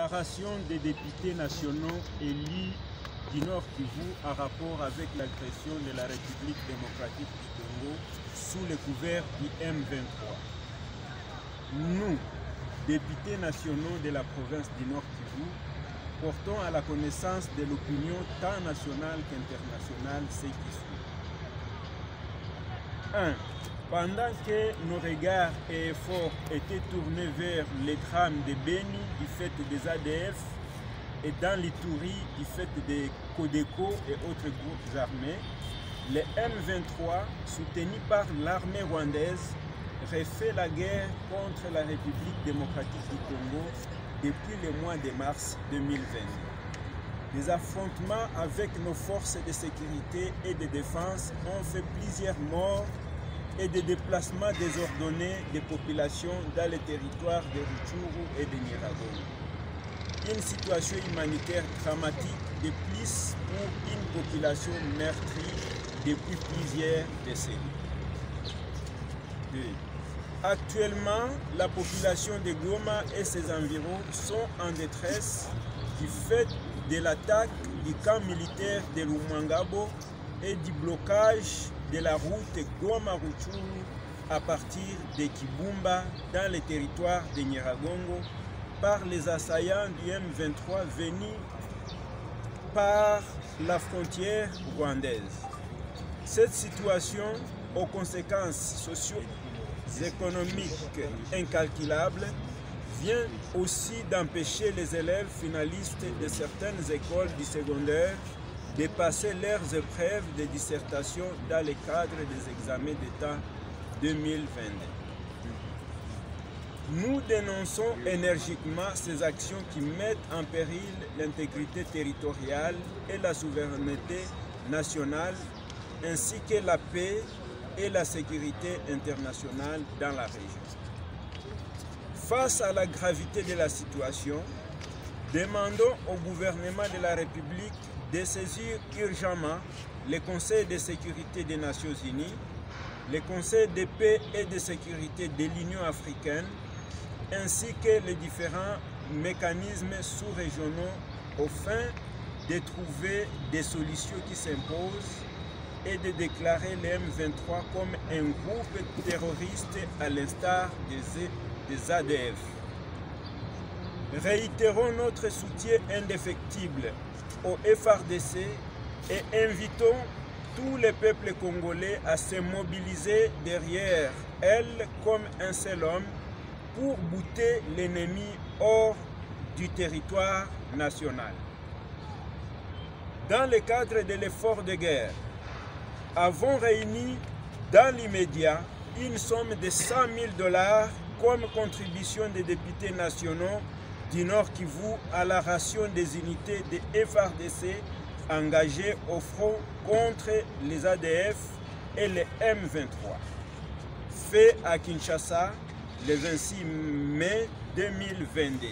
déclaration des députés nationaux élus du Nord Kivu en rapport avec l'agression de la République démocratique du Congo sous le couvert du M23. Nous, députés nationaux de la province du Nord Kivu, portons à la connaissance de l'opinion tant nationale qu'internationale ce qui suit. 1. Pendant que nos regards et efforts étaient tournés vers les drames de Beni du fait des ADF et dans l'Ituri du fait des Codeco et autres groupes armés, le M23, soutenu par l'armée rwandaise, refait la guerre contre la République démocratique du Congo depuis le mois de mars 2020. Des affrontements avec nos forces de sécurité et de défense ont fait plusieurs morts et des déplacements désordonnés des populations dans les territoires de Rutshuru et de Nyiragongo. Une situation humanitaire dramatique de plus pour une population meurtrie depuis plusieurs décennies. 2. Actuellement, la population de Goma et ses environs sont en détresse du fait de l'attaque du camp militaire de Lumangabo et du blocage de la route Goma-Rutshuru à partir de Kibumba dans les territoires de Nyiragongo par les assaillants du M23 venus par la frontière rwandaise. Cette situation, aux conséquences socio-économiques incalculables, vient aussi d'empêcher les élèves finalistes de certaines écoles du secondaire de passer leurs épreuves de dissertation dans le cadre des examens d'État 2022. Nous dénonçons énergiquement ces actions qui mettent en péril l'intégrité territoriale et la souveraineté nationale, ainsi que la paix et la sécurité internationale dans la région. Face à la gravité de la situation, demandons au gouvernement de la République de saisir urgemment le Conseil de sécurité des Nations Unies, le Conseil de paix et de sécurité de l'Union africaine, ainsi que les différents mécanismes sous-régionaux afin de trouver des solutions qui s'imposent et de déclarer le M23 comme un groupe terroriste à l'instar des ADF. Réitérons notre soutien indéfectible au FARDC et invitons tous les peuples congolais à se mobiliser derrière elle comme un seul homme pour bouter l'ennemi hors du territoire national. Dans le cadre de l'effort de guerre, avons réuni dans l'immédiat une somme de 100 000 $ comme contribution des députés nationaux du Nord Kivu à la ration des unités de FARDC engagées au front contre les ADF et les M23. Fait à Kinshasa le 26 mai 2022.